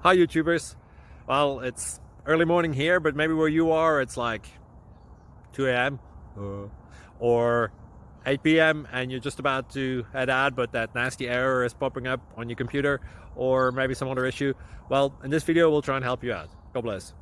Hi YouTubers. Well, it's early morning here, but maybe where you are it's like 2 a.m. or 8 p.m. and you're just about to head out, but that nasty error is popping up on your computer, or maybe some other issue. Well, in this video we'll try and help you out. God bless.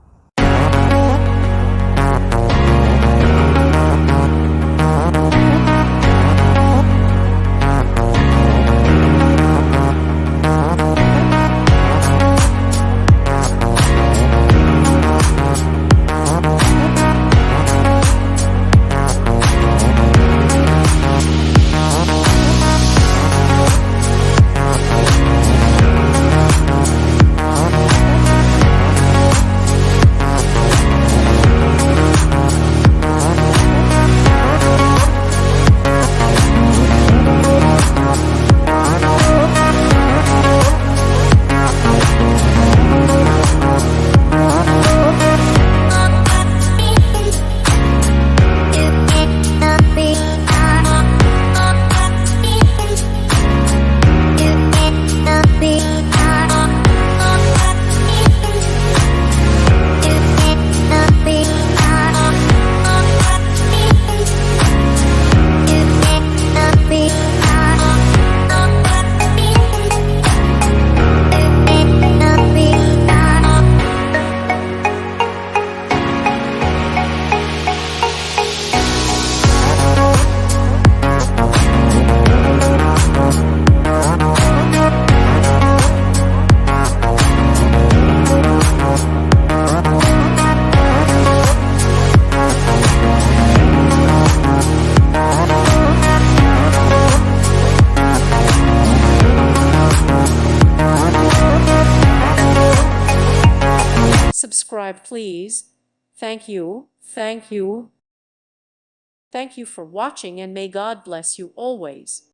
Subscribe, please. Thank you. Thank you. Thank you for watching, and may God bless you always.